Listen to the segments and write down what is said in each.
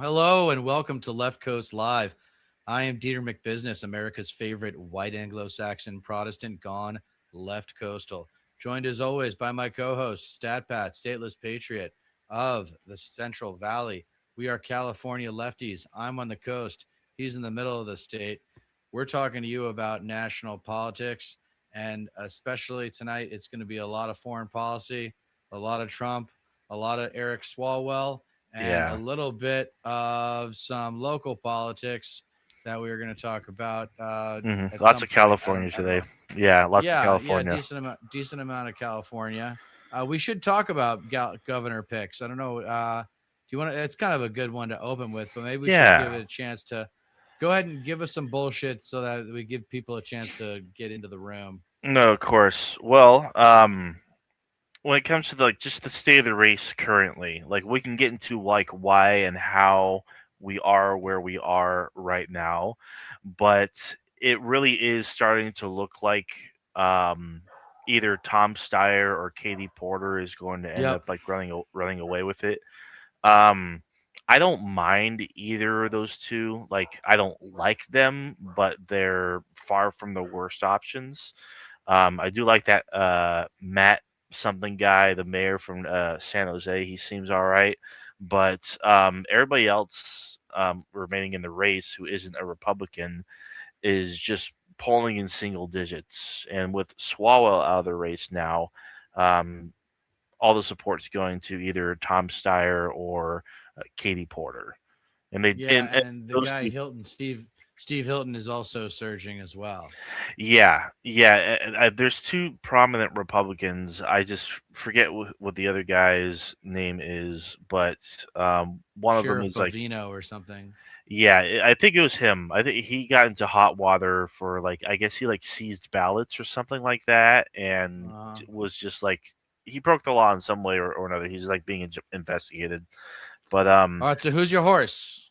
Hello and welcome to Left Coast Live. I am Dieter McBusiness, America's favorite white Anglo-Saxon Protestant gone left coastal. Joined as always by my co-host, StatPat, stateless patriot of the Central Valley. We are California lefties. I'm on the coast. He's in the middle of the state. We're talking to you about national politics, and especially tonight, it's going to be a lot of foreign policy, a lot of Trump, a lot of Eric Swalwell, and a Yeah. little bit of some local politics that we were going to talk about at Lots some of point. I don't California I don't today. know. Yeah, lots of Yeah, California. decent amount of California. We should talk about governor picks. I don't know. Do you want to? It's kind of a good one to open with, but maybe we should give Yeah. it a chance to go ahead and give us some bullshit so that we give people a chance to get into the room. No, of course. Well, when it comes to just the state of the race currently, like we can get into like why and how we are where we are right now, but it really is starting to look like um either Tom Steyer or Katie Porter is going to end Yep. up like running away with it. Um, I don't mind either of those two. Like, I don't like them, but they're far from the worst options. I do like that Matt something guy, the mayor from San Jose. He seems all right, but everybody else remaining in the race who isn't a Republican is just polling in single digits. And with Swalwell out of the race now, um, all the support's going to either Tom Steyer or Katie Porter, and they Yeah, and and the those guy two. Hilton, Steve Hilton, is also surging as well. Yeah, yeah. There's two prominent Republicans. I just forget what the other guy's name is, but one of them Sheriff is like, Bovino or something. yeah, I think it was him. I think he got into hot water for like, I guess he like seized ballots or something like that, and Uh, was just like he broke the law in some way or another. He's like being investigated. But all right, so who's your horse?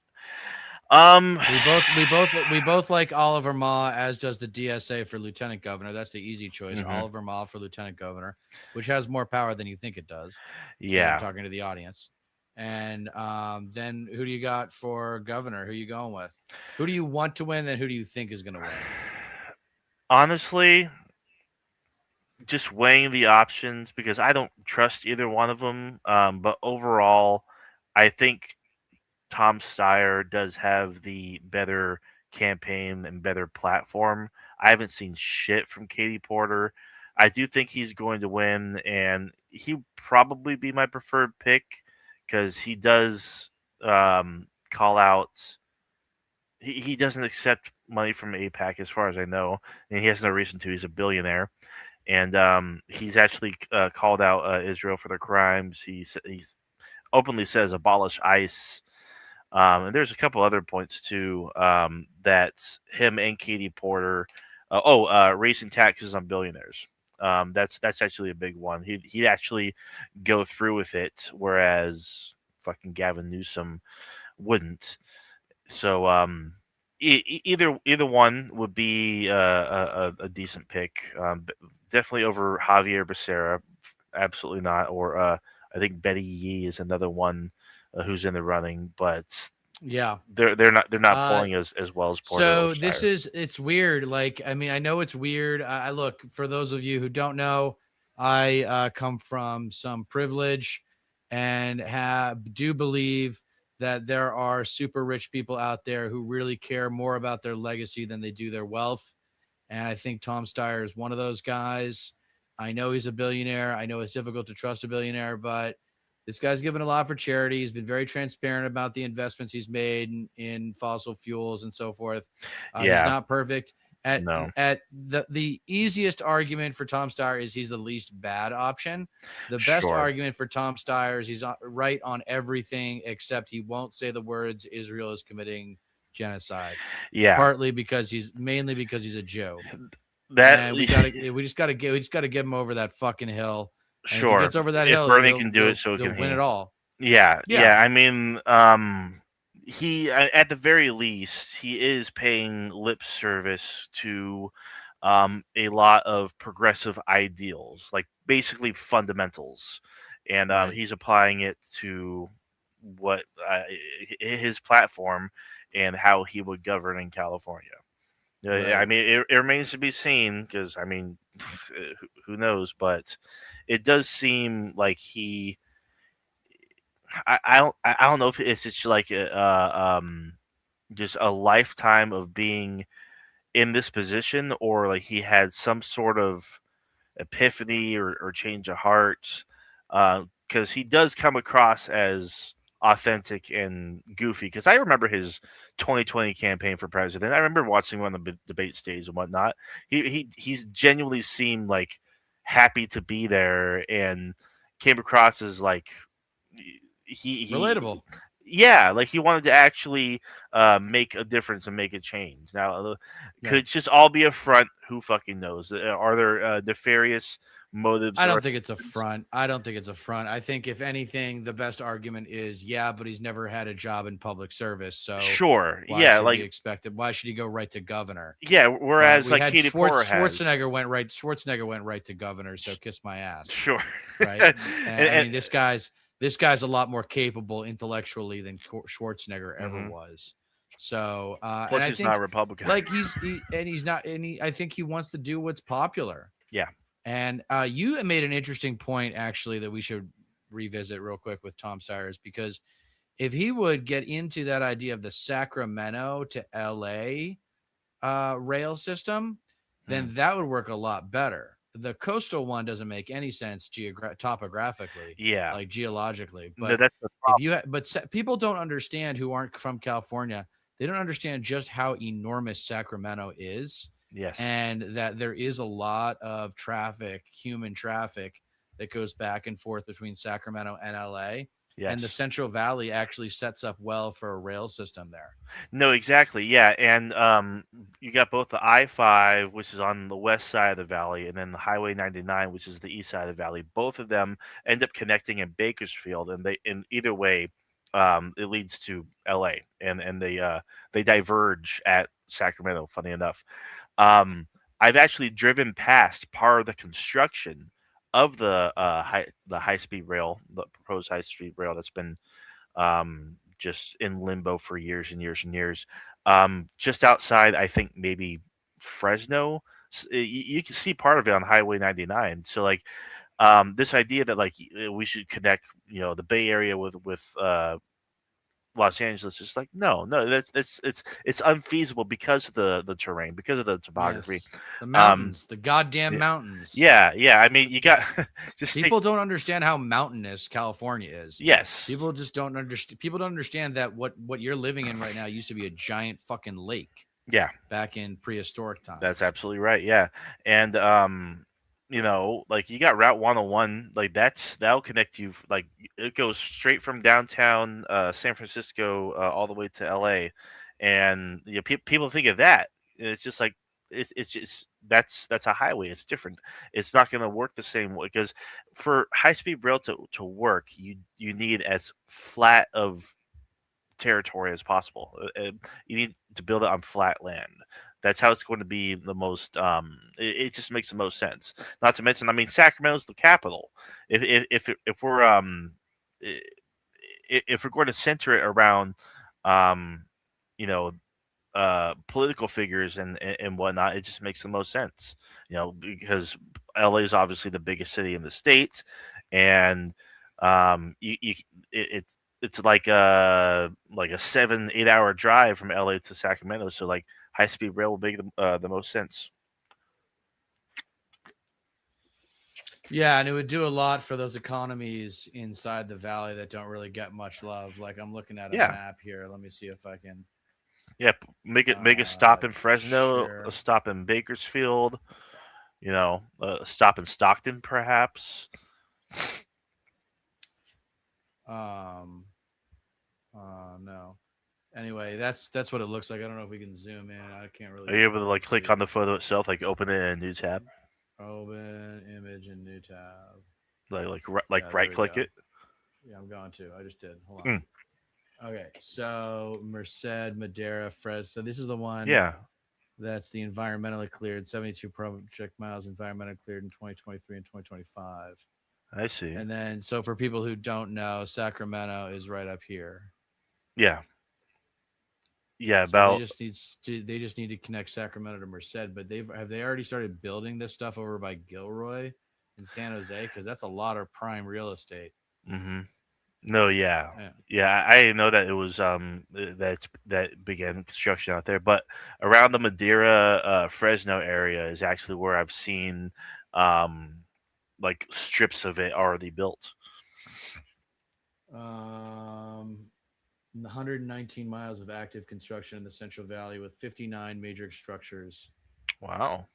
um, We both like Oliver Ma, as does the DSA for lieutenant governor. That's the easy choice. mhm, Oliver Ma for lieutenant governor, which has more power than you think it does. Because I'm yeah. talking to the audience. And then who do you got for governor? Who are you going with? Who do you want to win? And who do you think is going to win? Honestly, just weighing the options because I don't trust either one of them. But overall, I think Tom Steyer does have the better campaign and better platform. I haven't seen shit from Katie Porter. I do think he's going to win, and he probably be my preferred pick because he does call out. He doesn't accept money from APAC, as far as I know, and he has no reason to. He's a billionaire, and he's actually called out Israel for their crimes. He's openly says abolish ICE. And there's a couple other points too that him and Katie Porter. Raising taxes on billionaires. That's actually a big one. He'd actually go through with it, whereas fucking Gavin Newsom wouldn't. So either one would be a decent pick. Definitely over Javier Becerra. Absolutely not. Or I think Betty Yee is another one who's in the running, but Yeah. they're not Uh, pulling as well as Porter or So this Steyer. is it's weird. Like, I mean, I know it's weird. I look, for those of you who don't know, I come from some privilege and have do believe that there are super rich people out there who really care more about their legacy than they do their wealth. And I think Tom Steyer is one of those guys. I know he's a billionaire. I know it's difficult to trust a billionaire, but this guy's given a lot for charity. He's been very transparent about the investments he's made in fossil fuels and so forth. He's Yeah, not perfect. At no, at the easiest argument for Tom Steyer is he's the least bad option. The best sure. argument for Tom Steyer is he's right on everything except he won't say the words Israel is committing genocide. Yeah, Partly because he's a Jew, that and we just gotta get him over that fucking hill. And if he sure. gets over that If hill, Bernie can do it, so he'll can win he. it all. Yeah, Yeah, yeah. I mean, he at the very least he is paying lip service to a lot of progressive ideals, like basically fundamentals, and right. he's applying it to what his platform and how he would govern in California. I Right. mean, it remains to be seen because I mean, who knows? But it does seem like he. I don't know if it's just like just a lifetime of being in this position, or like he had some sort of epiphany or change of heart, because he does come across as authentic and goofy. Because I remember his 2020 campaign for president. I remember watching him on the debate stage and whatnot. He's genuinely seemed like happy to be there and came across as like he Relatable. yeah, like he wanted to actually make a difference and make a change. Now, could Right. it just all be a front? Who fucking knows? Are there nefarious motives I or don't think it's a front. I don't think it's a front. I think if anything, the best argument is, yeah, but he's never had a job in public service, so sure, why yeah, should we like expect it? Why should he go right to governor? yeah, But whereas we like had Katie Porter has Schwarzenegger went right. Schwarzenegger went right to governor, so Sh- kiss my ass, sure, right? and, And I and mean, this guy's a lot more capable intellectually than Schwarzenegger ever mhm. was. So, and Plus I he's not a think Republican. like he's not, I think he wants to do what's popular. Yeah. And you made an interesting point, actually, that we should revisit real quick with Tom Cyrus, because if he would get into that idea of the Sacramento to LA rail system, Mhm. then that would work a lot better. The coastal one doesn't make any sense topographically, Yeah. like geologically. No, But that's the if problem. you, people don't understand who aren't from California, they don't understand just how enormous Sacramento is, Yes. and that there is a lot of traffic, human traffic, that goes back and forth between Sacramento and LA. And the Yes. Central Valley actually sets up well for a rail system there. No, exactly. Yeah, and you got both the I-5, which is on the west side of the valley, and then the Highway 99, which is the east side of the valley. Both of them end up connecting in Bakersfield, and they in either way, it leads to LA, and they diverge at Sacramento. Funny enough, I've actually driven past part of the construction of the high speed rail, the proposed high speed rail that's been just in limbo for years and years and years. Just outside, I think maybe Fresno. You can see part of it on Highway 99. So like this idea that like we should connect, the Bay Area with Los Angeles is like no, that's it's unfeasible because of the terrain, because of the topography. Yes. The Um, mountains, the goddamn yeah, mountains. yeah. I mean, you got just take People don't understand how mountainous California is. yes, People just don't understand. People don't understand that what you're living in right now used to be a giant fucking lake yeah. back in prehistoric That's times. absolutely right. Yeah. And like you got Route 101, like that'll connect you like it goes straight from downtown San Francisco all the way to LA. And people think of that. And it's just like it's just that's a highway. It's different. It's not going to work the same way because for high speed rail to work, you need as flat of territory as possible. You need to build it on flat land. That's how it's going to be the most. It just makes the most sense. Not to mention, I mean, Sacramento's the capital. If we're i- if we're going to center it around, um, you know, political figures and whatnot, it just makes the most sense. Because LA is obviously the biggest city in the state, and you it it's like a 7-8 hour drive from LA to Sacramento. So like high speed rail will make the most sense. Yeah, and it would do a lot for those economies inside the valley that don't really get much love. Like I'm looking at a Yeah, map here. Let me see if I can yeah. Make a stop in Fresno, a share. stop in Bakersfield. A stop in Stockton, perhaps. Um, no. Anyway, that's what it looks like. I don't know if we can zoom in. I can't Are really you able to quite like click see. on the photo itself, like open it in a new tab, Open image and new tab. like Yeah, there right we click go. it? Yeah, I'm going to. I just did. Hold Mm, on. Okay, so Merced, Madera, Fres. So this is the one yeah. that's the environmentally cleared. 72 project miles environmentally cleared in 2023 and 2025. I see. And then, so for people who don't know, Sacramento is right up here. Yeah, yeah. So About they just need to connect Sacramento to Merced. But they already started building this stuff over by Gilroy in San Jose, because that's a lot of prime real estate. hmm No, yeah, Yeah. yeah. I didn't know that it was that began construction out there, but around the Madeira, Fresno area is actually where I've seen um like strips of it already built. 119 miles of active construction in the Central Valley with 59 major structures Wow,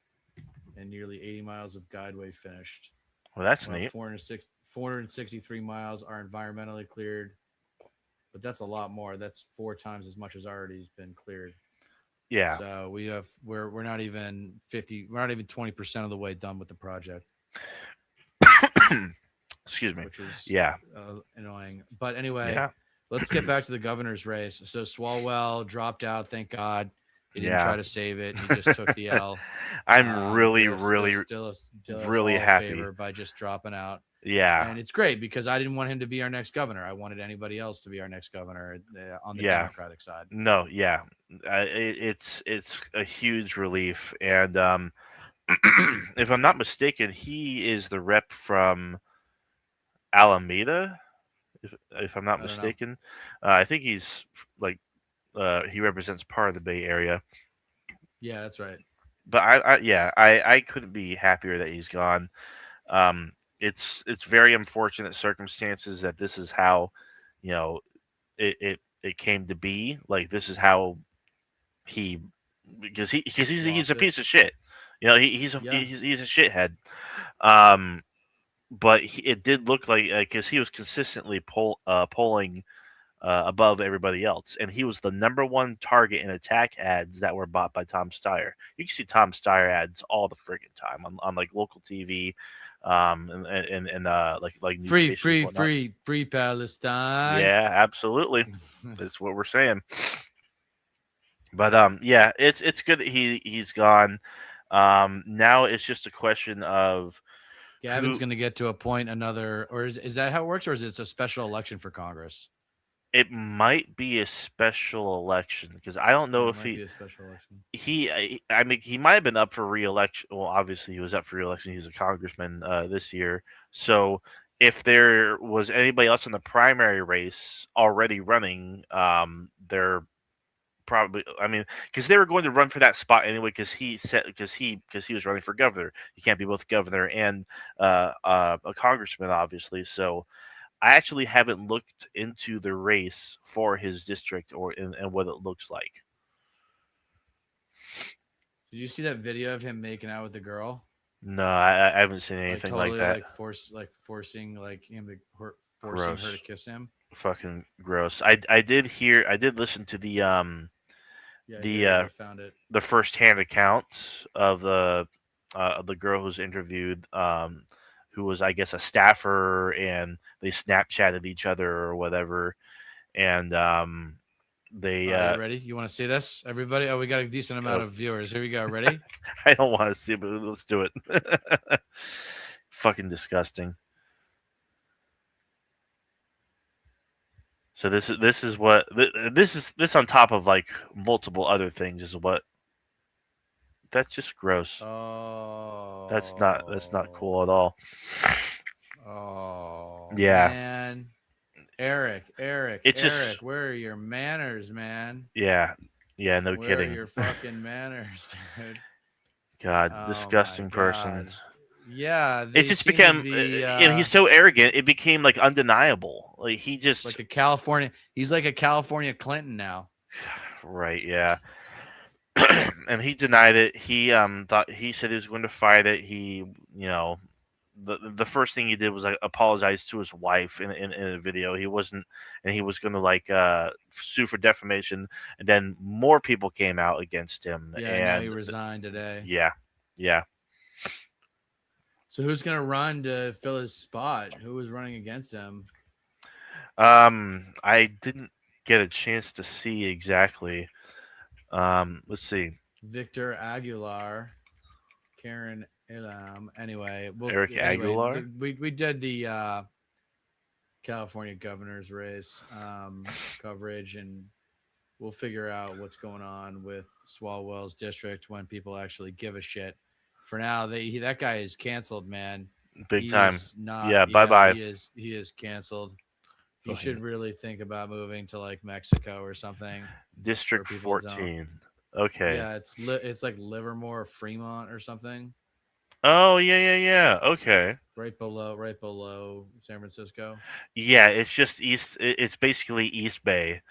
and nearly 80 miles of guideway finished. well that's While neat. 463 miles are environmentally cleared, but that's a lot more. That's four times as much as already has been cleared. Yeah. So we're not even 50. We're not even 20% of the way done with the project, Excuse me. which is Yeah, annoying. But anyway, yeah, let's get back to the governor's race. So Swalwell dropped out. Thank God he didn't yeah. try to save it. He just took the L. I'm really, Did us, really, did us really all a happy. favor by just dropping out. Yeah, And it's great because I didn't want him to be our next governor. I wanted anybody else to be our next governor on the yeah. Democratic side. No, yeah. It's a huge relief, and if I'm not mistaken, he is the rep from Alameda. If I'm not I don't know. mistaken, I think he's like he represents part of the Bay Area. Yeah, that's right. But yeah, I couldn't be happier that he's gone. Um, it's very unfortunate circumstances that this is how, you know, it came to be. Like this is how he because he's a Lost it. piece of shit. You know, Yeah. he's a shithead. Um, but it did look like because he was consistently polling above everybody else, and he was the number one target in attack ads that were bought by Tom Steyer. You can see Tom Steyer ads all the friggin' time on like local TV, and like news Free, stations and free, whatnot. free, free Palestine. Yeah, absolutely. That's what we're saying. But yeah, it's good that he's gone. Now it's just a question of Gavin's who. going to get to appoint another, or is that how it works, or is it a special election for Congress? It might be a special election because I don't know Yeah, it if might be a special election. I mean he might have been up for re-election. Well, obviously he was up for re-election. He's a congressman this year. So if there was anybody else in the primary race already running, they're probably. I mean, because they were going to run for that spot anyway. Because he said because he was running for governor. You can't be both governor and a congressman, obviously. So I actually haven't looked into the race for his district or and what it looks like. Did you see that video of him making out with the girl? No, I haven't seen Like anything like totally that. forcing like him to forcing her to Gross. kiss him. Fucking gross. I did listen to Yeah, I the did. I found it. the first hand accounts of the girl who's interviewed, who was I guess a staffer, and they Snapchatted each other or whatever, and they All right, you ready? You want to see this, everybody? Oh, we got a decent amount go. of viewers. Here we go. Ready? I don't want to see it, but let's do it. Fucking disgusting. So this is what this on top of like multiple other things is what that's just gross. That's not cool at Oh, all. oh Yeah, man, Eric, Eric, it's just Eric, where are your manners, man? yeah, yeah. No Where are kidding. your fucking manners, dude? God, Oh my disgusting person. god. Yeah, It they just seem to became, be and he's so arrogant. It became like undeniable. Like he just like a California. He's like a California Clinton now. right, yeah. And he denied it. He thought he said he was going to fight it. He the first thing he did was like apologize to his wife in a video. He wasn't, and he was going to like sue for defamation. And then more people came out against him. Yeah, I know he And resigned today. yeah, yeah. So who's gonna run to fill his spot? Who was running against him? I didn't get a chance to see exactly. Let's see. Victor Aguilar, Karen Anyway, Eric Aguilar. we did the California governor's race coverage, and we'll figure out what's going on with Swalwell's district when people actually give a shit. For now, that guy is canceled, man. Big He time. is not. Yeah, bye Yeah, bye. he is canceled. He should Fucking really think about moving to like Mexico or something where District people don't. 14. Okay. Yeah, it's like Livermore, Fremont, or something, Oh, yeah, yeah, yeah. Okay. right below San Francisco. Yeah, it's just it's basically East Bay.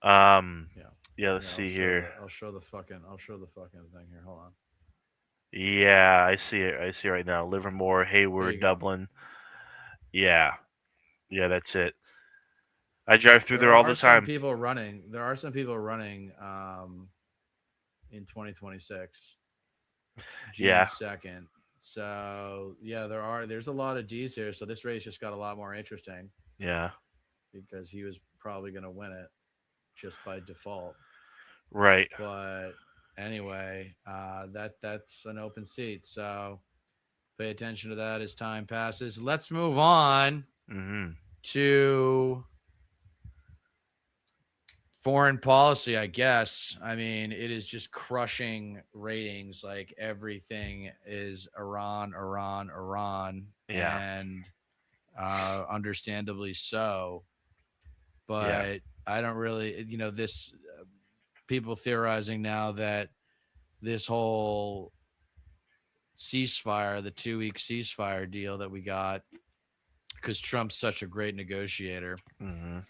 Um, Yeah, yeah, let's yeah. see here. I'll show the fucking thing here. Hold on. Yeah, I see it. I see it right now. Livermore, There you Hayward, go. Dublin. Yeah. Yeah, that's it. I drive through There there all are the some time. people running. There are some people running in 2026, June Yeah. 2nd. So yeah, there's a lot of D's here. So this race just got a lot more interesting Yeah. because he was probably going to win it just by default. Right. But anyway, that's an open seat. So pay attention to that as time passes. Let's move on Mhm. to foreign policy, I guess. I mean, it is just crushing ratings. Like everything is Iran, Iran, Iran, Yeah. and understandably so. Yeah. But I don't really, this people theorizing now that this whole ceasefire, the 2 week ceasefire deal that we got, because Trump's such a great negotiator, Mhm.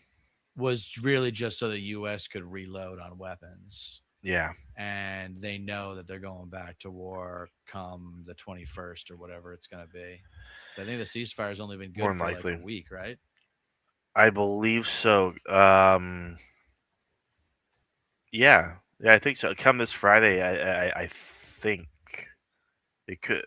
was really just so the U.S. could reload on weapons. Yeah. And they know that they're going back to war come the 21st or whatever it's going to be. I think the ceasefire's only been More good than for like a likely. week, right? I believe so. Yeah. Yeah, I think so. Come this Friday, I think it could.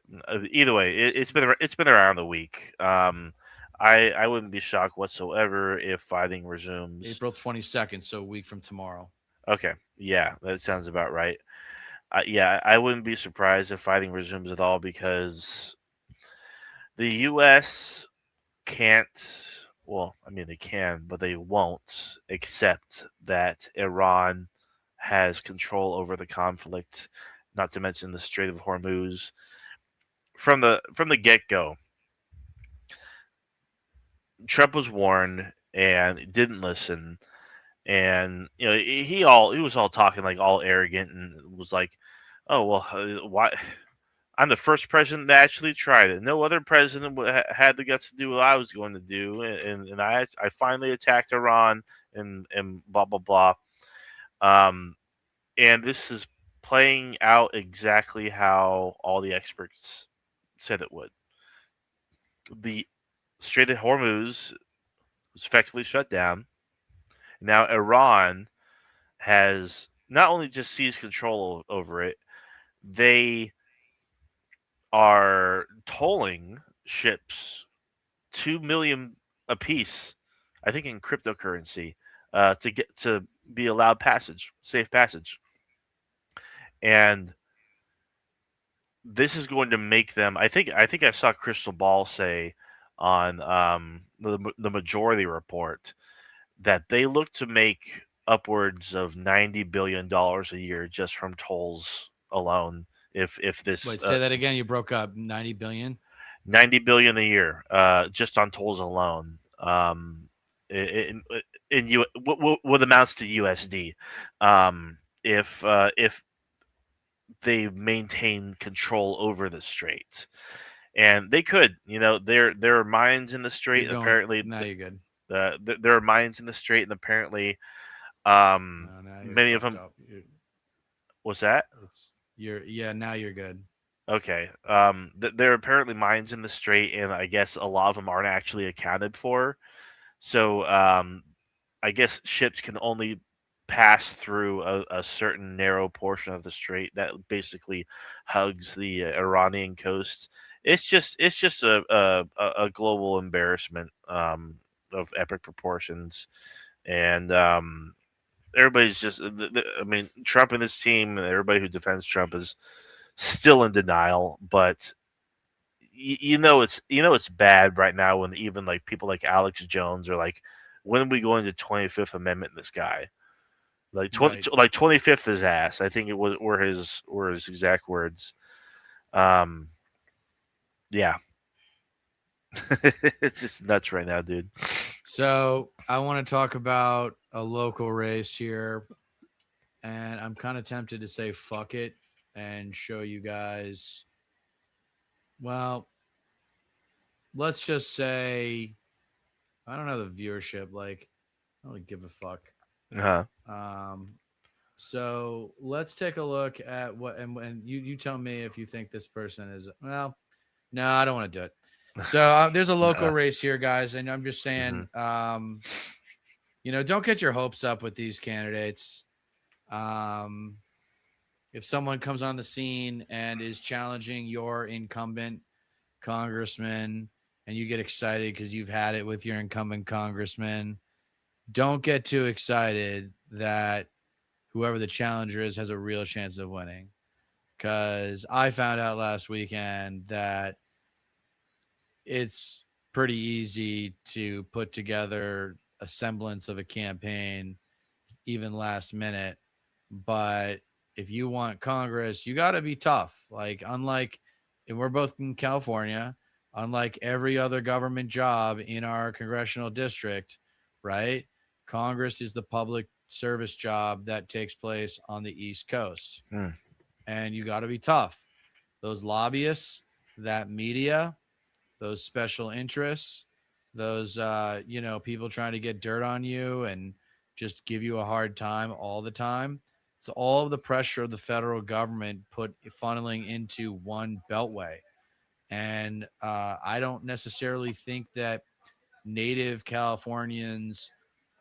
Either way, it's been around a week. I wouldn't be shocked whatsoever if fighting resumes. April 22nd, so a week from tomorrow. Okay, yeah, that sounds about right. Yeah, I wouldn't be surprised if fighting resumes at all because the U.S. can't. Well, I mean they can, but they won't accept that Iran has control over the conflict. Not to mention the Strait of Hormuz. From the get go, Trump was warned and didn't listen. And he was all talking like all arrogant and was like, "Oh well, why? I'm the first president that actually tried it. No other president had the guts to do what I was going to do, and I finally attacked Iran and blah blah blah." Um, and this is playing out exactly how all the experts said it would. The Strait of Hormuz was effectively shut down. Now Iran has not only just seized control over it, they are tolling ships 2 million apiece, I think in cryptocurrency, to get to be allowed passage, safe passage, and this is going to make them. I think I saw Crystal Ball say on the majority report that they look to make upwards of $90 billion a year just from tolls alone. If this Wait, say that again. You broke up. 90 billion. 90 billion a year, just on tolls alone, in what amounts to USD, if they maintain control over the strait, and they could, there are mines in the You're strait. going. Apparently, Now you're good. there are mines in the strait, and apparently, No, now you're many of fucked them. up. What's that? Yeah. Now you're good. Okay. There are apparently mines in the strait, and I guess a lot of them aren't actually accounted for. So, I guess ships can only pass through a certain narrow portion of the strait that basically hugs the Iranian coast. It's just a global embarrassment, of epic proportions, and everybody's just. I mean, Trump and his team, and everybody who defends Trump is still in denial, but it's bad right now when even like people like Alex Jones are like, when are we going to 25th Amendment this guy? Like Right. 25th his ass. I think it was were his exact words. Um, yeah, it's just nuts right now, dude. So I want to talk about a local race here, and I'm kind of tempted to say fuck it and show you guys. Well, let's just say I don't know the viewership. Like, I don't really give a fuck. Uh-huh. Um, so let's take a look at what, and you tell me if you think this person is, well, no, I don't want to do it. So there's a local Uh, race here, guys, and I'm just hmm saying, don't get your hopes up with these candidates. Um, if someone comes on the scene and is challenging your incumbent congressman, and you get excited because you've had it with your incumbent congressman, don't get too excited that whoever the challenger is has a real chance of winning. Because I found out last weekend that it's pretty easy to put together a semblance of a campaign, even last minute. But if you want Congress, you got to be tough. Like, unlike, and we're both in California, unlike every other government job in our congressional district, right? Congress is the public service job that takes place on the East Coast. mm, And you got to be tough. Those lobbyists, that media, those special interests, those people trying to get dirt on you and just give you a hard time all the time. It's all of the pressure of the federal government put funneling into one beltway. And I don't necessarily think that native Californians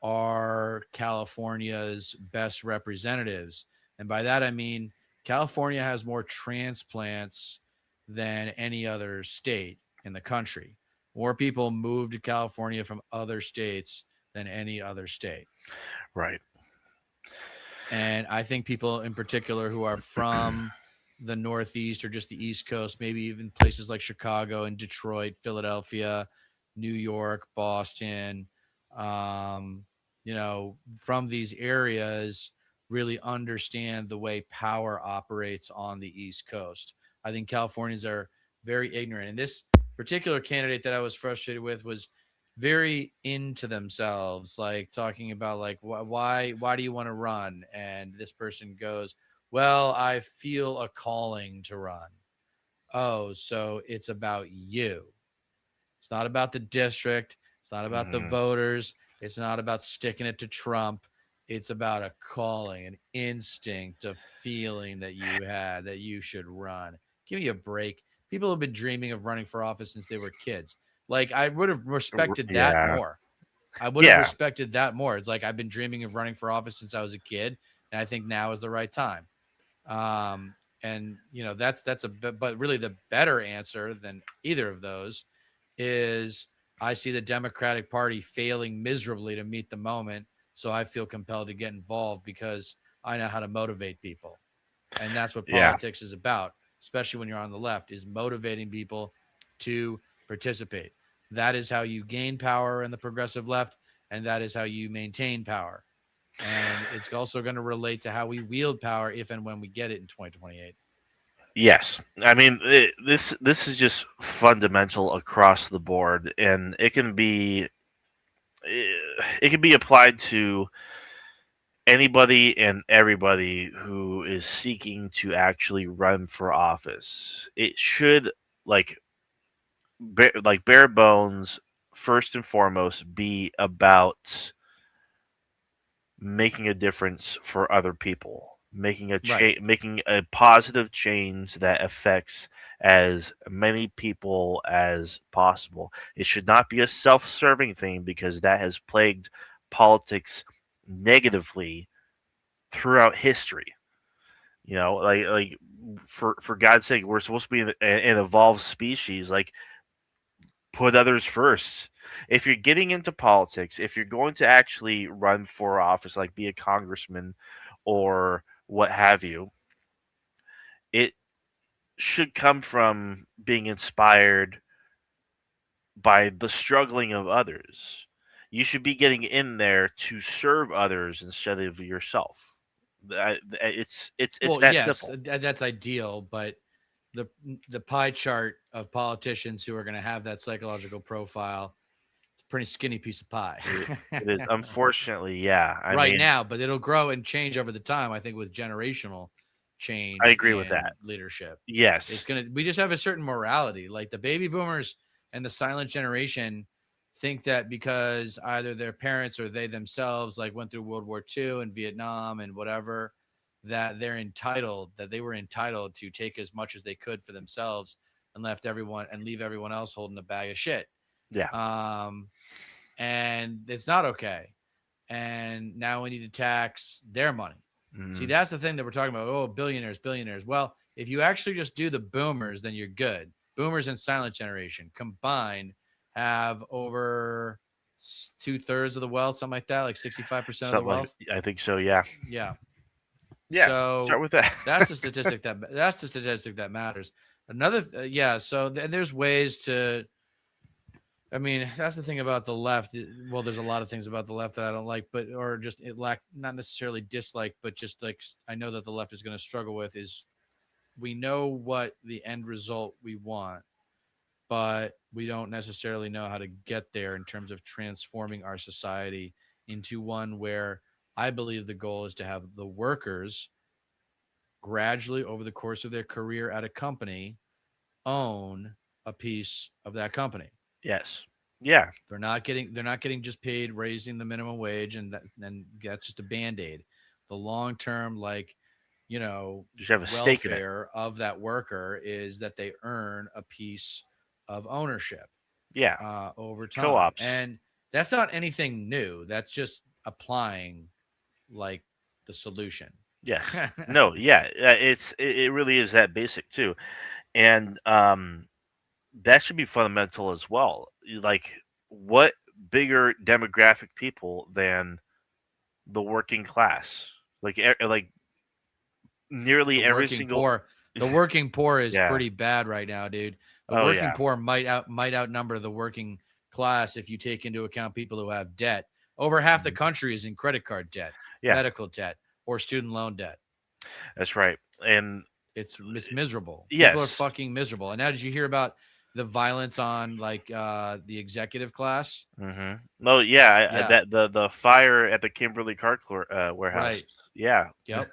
are California's best representatives. And by that, I mean California has more transplants than any other state in the country. More people move to California from other states than any other state. right. And I think people in particular who are from the Northeast or just the East Coast, maybe even places like Chicago and Detroit, Philadelphia, New York, Boston, um, from these areas really understand the way power operates on the East Coast. I think Californians are very ignorant. And this particular candidate that I was frustrated with was very into themselves, like talking about like why do you want to run? And this person goes, well, I feel a calling to run. Oh, so it's about you. It's not about the district. It's not about the hmm voters. It's not about sticking it to Trump. It's about a calling, an instinct, a feeling that you had that you should run. Give me a break. People have been dreaming of running for office since they were kids. Like, I would have respected that Yeah. more. I would have Yeah. respected that more. It's like I've been dreaming of running for office since I was a kid, and I think now is the right time. Um, and that's but really the better answer than either of those is I see the Democratic Party failing miserably to meet the moment, so I feel compelled to get involved because I know how to motivate people. And that's what Yeah. politics is about, especially when you're on the left, is motivating people to participate. That is how you gain power in the progressive left, and that is how you maintain power. And it's also going to relate to how we wield power if and when we get it in 2028. Yes. I mean, this is just fundamental across the board, and it can be applied to anybody and everybody who is seeking to actually run for office. It should like bare bones first and foremost be about making a difference for other people, Right. making a positive change that affects as many people as possible. It should not be a self-serving thing because that has plagued politics negatively throughout history. Like for God's sake, we're supposed to be an evolved species. Like, put others first. If you're getting into politics, if you're going to actually run for office, like be a congressman or what have you, it should come from being inspired by the struggling of others. You should be getting in there to serve others instead of yourself. It's Well, that yes, simple. that's ideal, but the the pie chart of politicians who are going to have that psychological profile, it's a pretty skinny piece of pie. It is unfortunately, yeah. I Right mean, now, but it'll grow and change over the time. I think with generational I change agree with in that. leadership, it's Yes, gonna. We just have a certain morality. Like the baby boomers and the silent generation think that because either their parents or they themselves like went through World War II and Vietnam and whatever, that they were entitled to take as much as they could for themselves and leave everyone else holding a bag of shit. yeah, Um, and it's not okay, and now we need to tax their money. See, hmm, that's the thing that we're talking about. Oh, billionaires, billionaires. Well, if you actually just do the boomers, then you're good. Boomers and silent generation combined have over 2/3 of the wealth, something like that, like 65% of the something like wealth. I think so. Yeah, Yeah. yeah. Start So with that. that's the statistic that matters. Yeah. So there's ways to. I mean, that's the thing about the left. Well, there's a lot of things about the left that I don't like, but or just it lack not necessarily dislike, but just like I know that the left is going to struggle with is we know what the end result we want, but we don't necessarily know how to get there in terms of transforming our society into one where I believe the goal is to have the workers gradually over the course of their career at a company own a piece of that company. Yes, yeah. They're not getting just paid raising the minimum wage, and that's just a band-aid. The long-term, like, Just have a stake in it. welfare of that worker is that they earn a piece of ownership Yeah, over time. co-ops. And that's not anything new. That's just applying like the solution. Yes. No. Yeah. It really is that basic too, and that should be fundamental as well. Like, what bigger demographic people than the working class? Like the nearly every working single. poor the working poor is Yeah. pretty bad right now, dude. The Oh working yeah. poor might outnumber the working class if you take into account people who have debt. Over half the Mhm. country is in credit card debt, Yeah. medical debt, or student loan debt. That's right. And It's miserable. People are yes. fucking miserable. And now did you hear about the violence on like the executive class? Hmm. No. Yeah. Yeah, That the fire at the Kimberly Car warehouse. right. Yeah. Yep.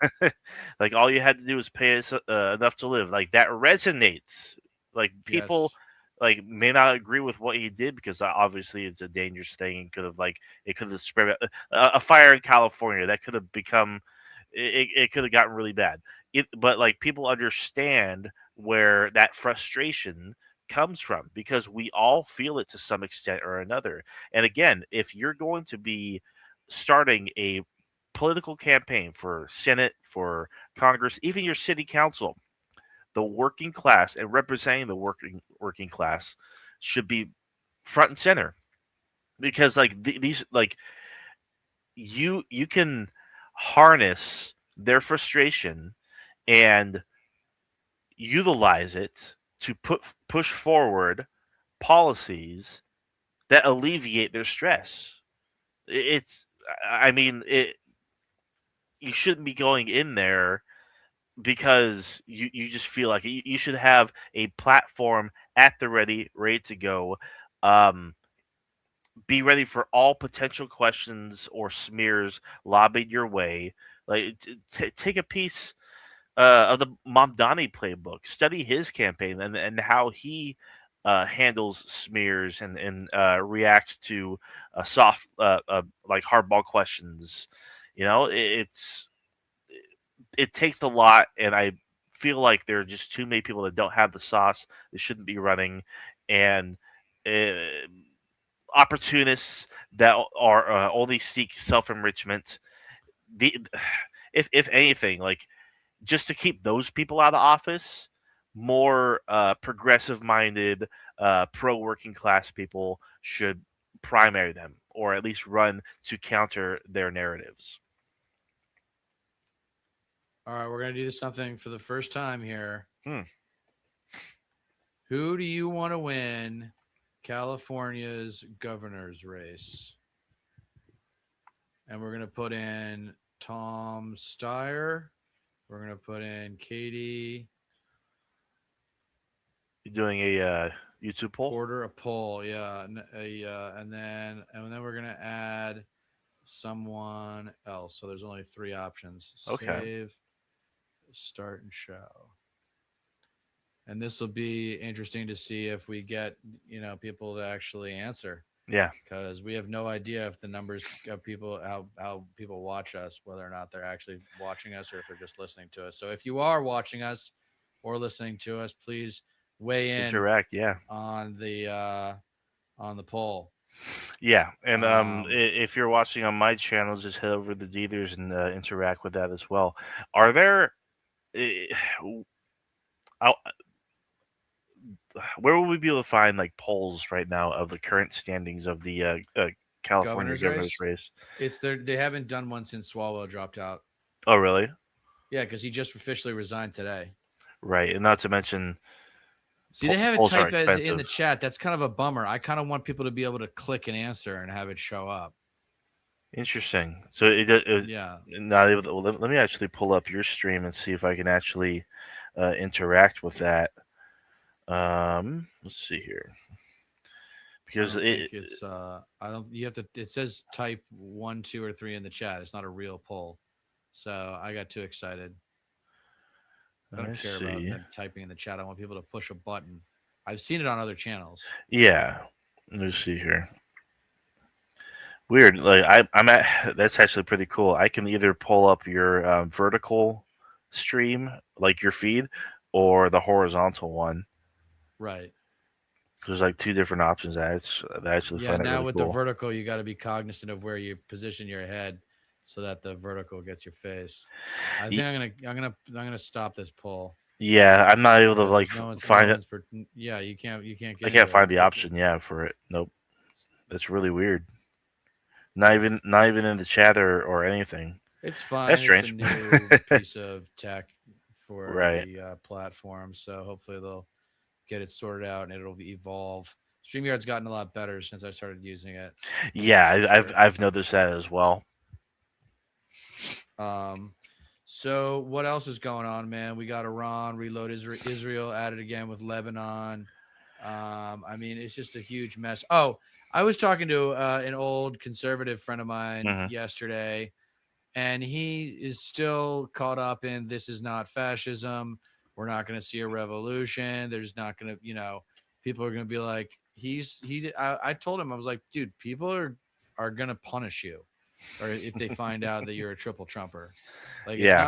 Like all you had to do was pay us enough to live. Like that resonates. Like people Yes. like may not agree with what he did because obviously it's a dangerous thing and could have like it could have spread a fire in California that could have become it could have gotten really bad. But like people understand where that frustration comes from because we all feel it to some extent or another. And again, if you're going to be starting a political campaign for Senate, for Congress, even your city council, the working class and representing the working class should be front and center because like these like you can harness their frustration and utilize it to push forward policies that alleviate their stress. It's I mean it you shouldn't be going in there because you just feel like you should have a platform at the ready to go. Um, be ready for all potential questions or smears lobbied your way. Like take a piece of the Mamdani playbook, study his campaign and how he handles smears and reacts to soft like hardball questions. You know, it takes a lot, and I feel like there are just too many people that don't have the sauce. They shouldn't be running, and uh, opportunists that are only seek self enrichment. The if anything, like just to keep those people out of office, more progressive minded, pro working class people should primary them or at least run to counter their narratives. All right, we're gonna do something for the first time here. Hmm. Who do you want to win California's governor's race? And we're going to put in Tom Steyer. We're going to put in Katie You're doing a YouTube poll? Porter, a poll. Yeah. And then we're going to add someone else. So there's only 3 options: Okay. save, start, and show. And this will be interesting to see if we get people to actually answer, Yeah. because we have no idea if the numbers of people, how people watch us, whether or not they're actually watching us or if they're just listening to us. So if you are watching us or listening to us, please weigh in Interact. Yeah. on the poll. Yeah. And um if you're watching on my channel, just head over to Deeters and interact with that as well. Are there? Uh, where will we be able to find like polls right now of the current standings of the California Governor's governor's race, race? they haven't done one since Swalwell dropped out. Oh, really? Yeah, because he just officially resigned today. Right, and not to mention See, they have it polls are type as in the expensive. chat. That's kind of a bummer. I kind of want people to be able to click an answer and have it show up. Interesting. So Yeah. not able to, well, let me actually pull up your stream and see if I can actually interact with that. Let's see here I because don't think it's I don't you have to it says type 1, 2, or 3 in the chat. It's not a real poll. So I got too excited. I don't I care about see. them typing in the chat. I want people to push a button. I've seen it on other channels. Yeah, let me see here. Weird. Like I'm at. That's actually pretty cool. I can either pull up your vertical stream, like your feed, or the horizontal one. Right. There's like 2 different options. I actually Yeah, find it now really with the cool. vertical, you got to be cognizant of where you position your head so that the vertical gets your face. I think I'm gonna stop this poll Yeah, I'm not able to because like there's no find it. one's yeah, you can't I get can't into it. find the option. Yeah, for it. Nope. That's really weird. Not even in the chat or anything. It's That's fine. It's a strange. new piece of tech for Right. the platform, so hopefully they'll get it sorted out and it'll evolve. StreamYard's gotten a lot better since I started using it. Yeah, That's for I've sure. I've noticed that as well. Um, so what else is going on, man? We got Iran reload, Israel at it again with Lebanon. I mean, it's just a huge mess. Oh, I was talking to an old conservative friend of mine Hmm. yesterday, and he is still caught up in this is not fascism. We're not going to see a revolution. There's not going to, people are going to be like, I told him, I was like, dude, people are going to punish you, or if they find out that you're a triple trumper. Like Yeah. it's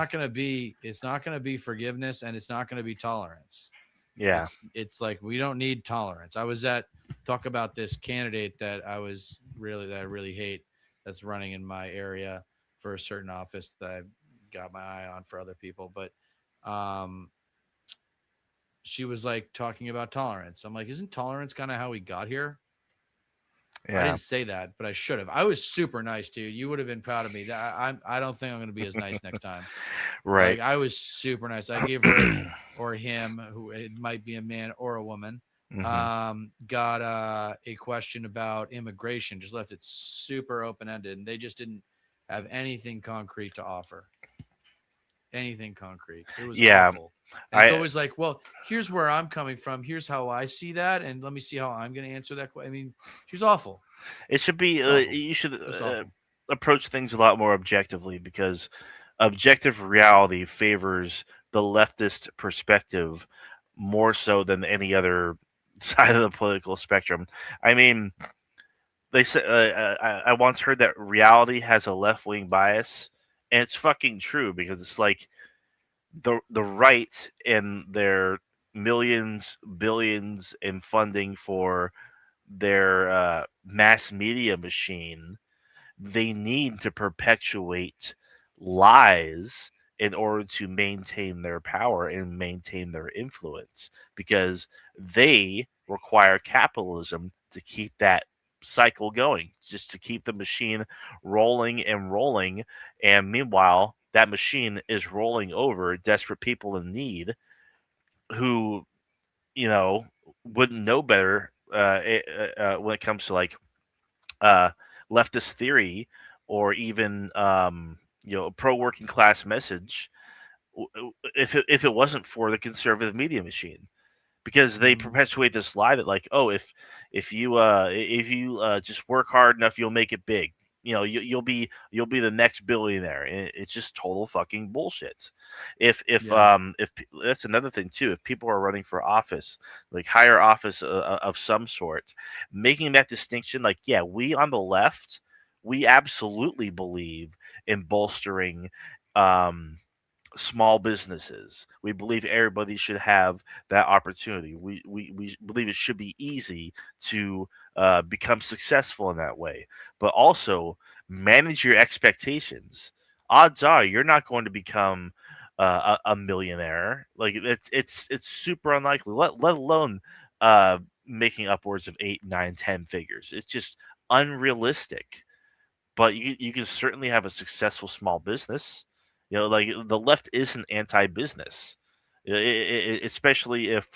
not going to be forgiveness, and it's not going to be tolerance. Yeah. It's like we don't need tolerance. I was at talk about this candidate that I really hate, that's running in my area for a certain office that I got my eye on for other people. But um she was like talking about tolerance. I'm like, isn't tolerance kind of how we got here? I Yeah. didn't say that, but I should have. I was super nice, dude. You would have been proud of me. I don't think I'm going to be as nice next time. Right. Like I was super nice. I gave her or him, who it might be a man or a woman, Hmm. got a question about immigration. Just left it super open ended, and they just didn't have anything concrete to offer. Anything concrete. It was Yeah. awful. And it's I always like, well, here's where I'm coming from. Here's how I see that, and let me see how I'm going to answer that. I mean, she's awful. It should be. She's awful. You should Just awful. approach things a lot more objectively because objective reality favors the leftist perspective more so than any other side of the political spectrum. I mean, they said I once heard that reality has a left wing bias, and it's fucking true because it's like the right and their millions, billions in funding for their mass media machine, they need to perpetuate lies in order to maintain their power and maintain their influence because they require capitalism to keep that cycle going, just to keep the machine rolling and rolling. And meanwhile, that machine is rolling over desperate people in need who, you know, wouldn't know better when it comes to like uh, leftist theory or even a pro working class message if it wasn't for the conservative media machine, because they Mhm. perpetuate this lie that like, oh, if you just work hard enough, you'll make it big. You'll be the next billionaire. And it's just total fucking bullshit. Yeah. If that's another thing too. If people are running for office, like higher office of some sort, making that distinction, like, yeah, we on the left, we absolutely believe in bolstering um small businesses. We believe everybody should have that opportunity. We believe it should be easy to become successful in that way, but also manage your expectations. Odds are you're not going to become a millionaire. Like it's super unlikely. Let alone making upwards of 8, 9, 10 figures. It's just unrealistic, but you can certainly have a successful small business. Like the left isn't anti-business, especially if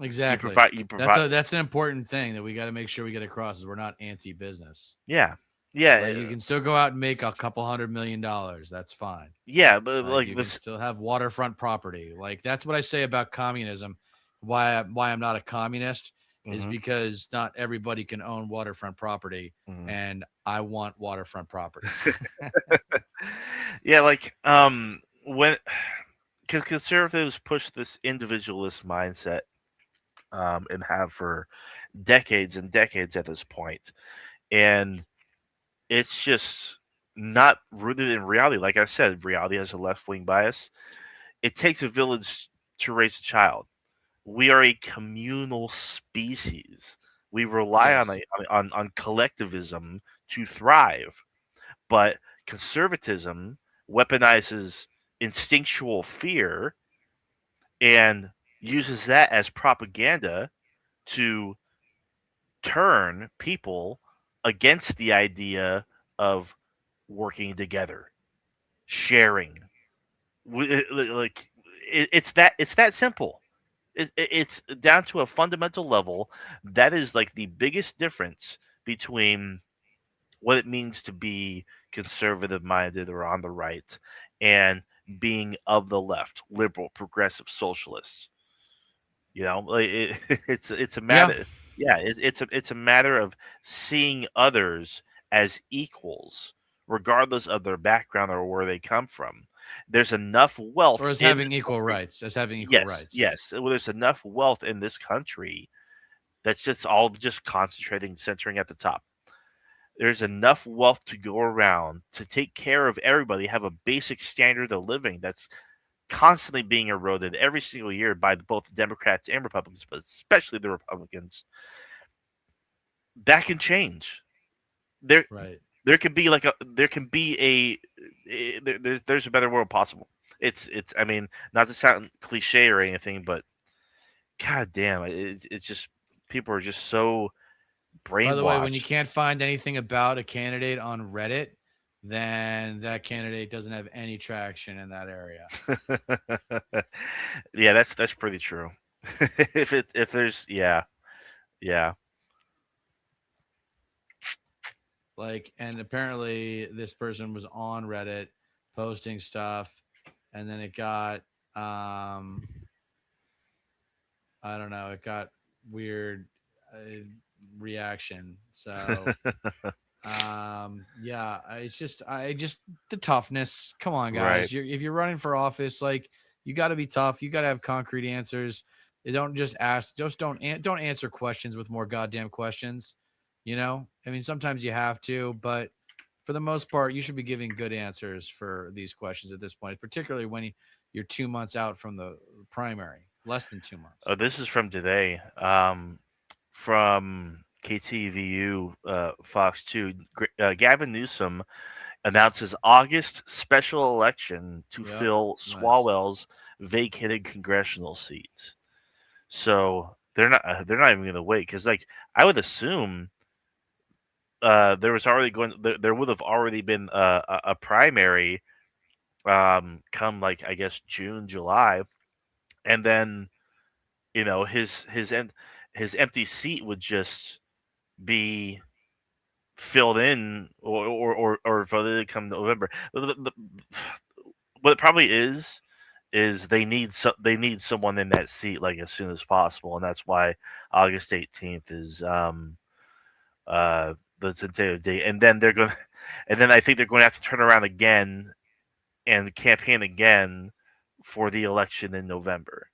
Exactly. you provide. That's an important thing that we got to make sure we get across is we're not Yeah, anti-business. yeah, Like you can still go out and make a couple $100 million. That's fine. yeah, but Like like you can this. still have waterfront property. Like that's what I say about communism. Why I'm not a communist is Hmm. because not everybody can own waterfront property, Hmm. and I want waterfront property. Yeah, like when conservatives push this individualist mindset, and have for decades and decades at this point, and it's just not rooted in reality. Like I said, reality has a left wing bias. It takes a village to raise a child. We are a communal species. We rely on Yes. on collectivism to thrive, but conservatism weaponizes instinctual fear and uses that as propaganda to turn people against the idea of working together, sharing. Like it's that simple. It's down to a fundamental level. That is like the biggest difference between what it means to be conservative minded or on the right and being of the left, liberal, progressive, socialists. Like it's a Yeah. matter. Yeah, it's a matter of seeing others as equals, regardless of their background or where they come from. There's enough Or wealth as in having this equal country. rights. As having equal Yes, rights. yes. Well, there's enough wealth in this country that's just all just concentrating, centering at the top. There's enough wealth to go around to take care of everybody, have a basic standard of living that's constantly being eroded every single year by both the Democrats and Republicans, but especially the Republicans. That can change. There, Right. there can be like a there can be there's a better world possible. It's I mean, not to sound cliche or anything, but god damn, it's just people are just so By the way, when you brainwashed. can't find anything about a candidate on Reddit, then that candidate doesn't have any traction in that area. Yeah, that's pretty true. If there's yeah. Like, and apparently this person was on Reddit posting stuff, and then it got, I don't know, it got weird reaction. So, yeah, I just the toughness. Come on, Right. guys. If you're running for office, like you got to be tough. You got to have concrete answers. You don't just ask. Just don't answer questions with more goddamn questions. I mean, sometimes you have to, but for the most part, you should be giving good answers for these questions at this point, particularly when you're 2 months out from the primary, less than 2 months. Oh, this is from today. From KTVU, Fox 2. Gavin Newsom announces August special election to Yep. fill Nice. Swalwell's vacated congressional seat. So they're not even going to wait because like I would assume there was already there would have already been a primary come like I guess June July, and then his end. his empty seat would just be filled in or voted come November. What it probably is they need someone in that seat like as soon as possible, and that's why August 18th is the tentative date, and then they're going, and then I think they're going to have to turn around again and campaign again for the election in November.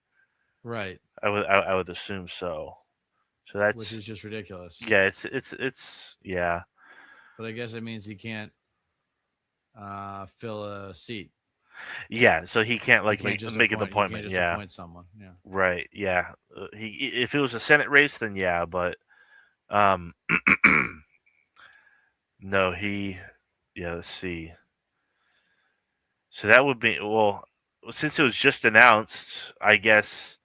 Right. I would assume so. So Which that's is just ridiculous. yeah, it's yeah. But I guess it means he can't fill a seat. Yeah, so he can't He like can't just make an appoint. He can't appointment. just Yeah, appoint someone. Yeah. right. Yeah, he if it was a Senate race, then yeah, but um, no, he yeah. Let's see. So that would be well, since it was just announced. I guess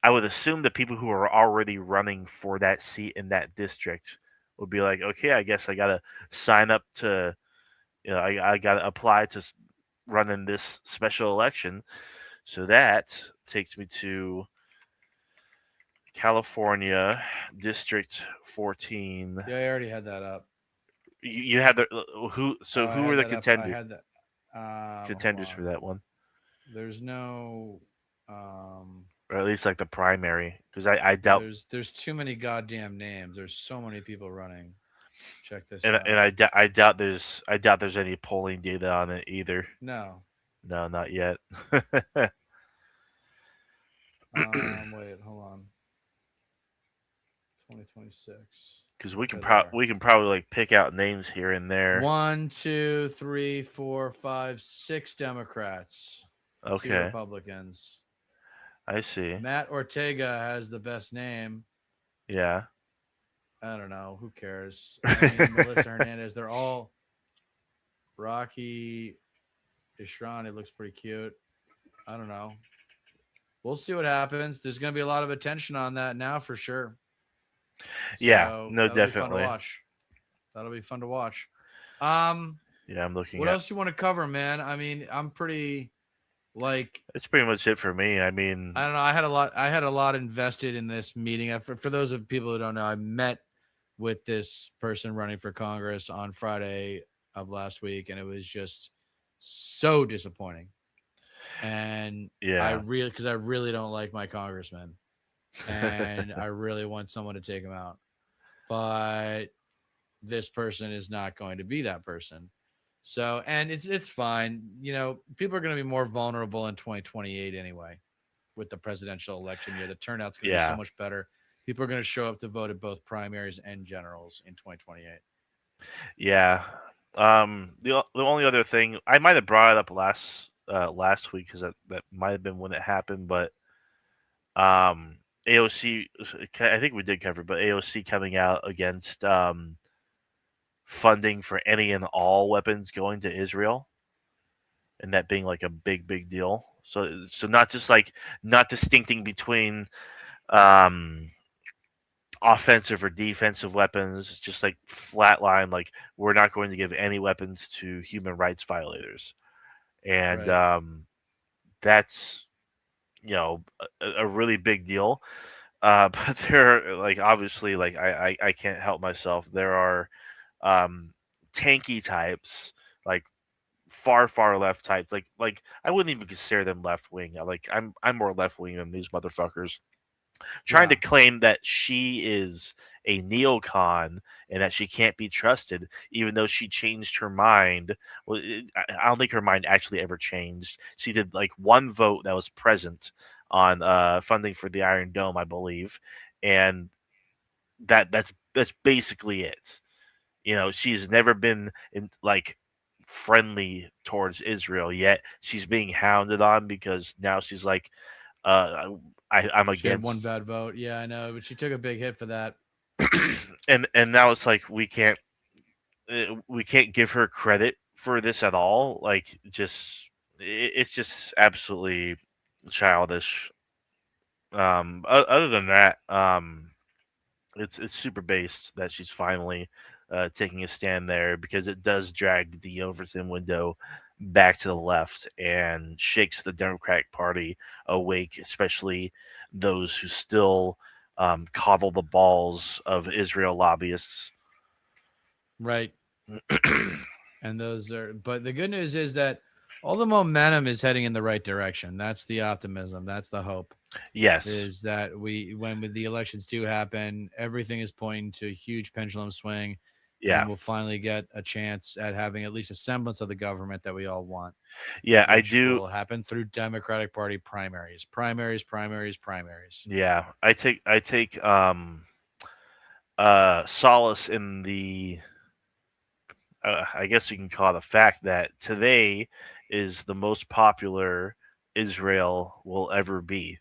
I would assume the people who are already running for that seat in that district would be like, okay, I guess I gotta sign up to, I gotta apply to run in this special election. So that takes me to California District 14. Yeah, I already had that up. You had the who? So Oh, I who were had the that up. I had that. Hold contenders for on. that one, There's no. Um, or at least like the primary? Because I doubt, there's too many goddamn names. There's so many people running. Check this and out. I doubt there's any polling data on it either. No. No, not yet. Wait. Hold on. 2026. Because Okay, there. we can probably like pick out names here and there. 1, 2, 3, 4, 5, 6 Democrats, 2 Okay, Republicans. I see. Matt Ortega has the best name. Yeah. I don't know. Who cares? I mean, Melissa Hernandez. They're all Rocky Ishran. It looks pretty cute. I don't know. We'll see what happens. There's going to be a lot of attention on that now for sure. Yeah. So No, that'll be fun to definitely. watch. That'll be fun to watch. Yeah, I'm looking What at. else you want to cover, man? I mean, I'm pretty like It's pretty much it for me. I mean, I don't know. I had a lot invested in this meeting. For those of people who don't know, I met with this person running for Congress on Friday of last week, and it was just so disappointing. And yeah. because I really don't like my congressman, and I really want someone to take him out. But this person is not going to be that person. So, and it's fine. People are going to be more vulnerable in 2028 anyway with the presidential election year. The turnout's going to be so Yeah. much better. People are going to show up to vote at both primaries and generals in 2028. Yeah. The only other thing I might have brought it up last week because that might have been when it happened, but AOC, I think we did cover, but AOC coming out against funding for any and all weapons going to Israel, and that being like a big deal. So not just like not distincting between um offensive or defensive weapons. It's just like flatline, like we're not going to give any weapons to human rights violators, and Right. that's a really big deal. But there, are, like obviously, like I can't help myself. There are um, tanky types, like far left types. Like I wouldn't even consider them left wing. Like I'm more left wing than these motherfuckers trying to Yeah. claim that she is a neocon and that she can't be trusted, even though she changed her mind. Well, I don't think her mind actually ever changed. She did like one vote that was present on funding for the Iron Dome, I believe, and that's basically it. She's never been in like friendly towards Israel yet. She's being hounded on because now she's like, I'm She had one against bad vote. Yeah, I know, but she took a big hit for that. and now it's like we can't give her credit for this at all. Like it's just absolutely childish. Other than that, it's super based that she's finally taking a stand there because it does drag the Overton window back to the left and shakes the Democratic Party awake, especially those who still coddle the balls of Israel lobbyists. Right. And those are, but the good news is that all the momentum is heading in the right direction. That's the optimism. That's the hope. Yes. Is that when the elections do happen, everything is pointing to a huge pendulum swing, Yeah. and we'll finally get a chance at having at least a semblance of the government that we all want, Yeah, I which do. will happen through Democratic Party primaries, primaries. Yeah, I take solace in the I guess you can call it a fact that today is the most popular Israel will ever be.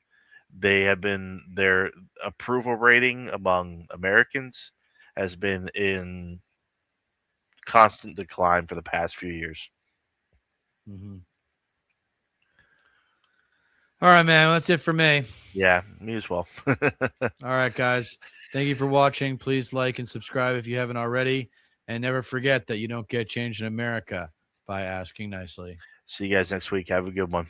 They have been their approval rating among Americans has been in constant decline for the past few years. Mm-hmm. All right, man. That's it for me. Yeah, me as well. All right, guys. Thank you for watching. Please like and subscribe if you haven't already. And never forget that you don't get change in America by asking nicely. See you guys next week. Have a good one.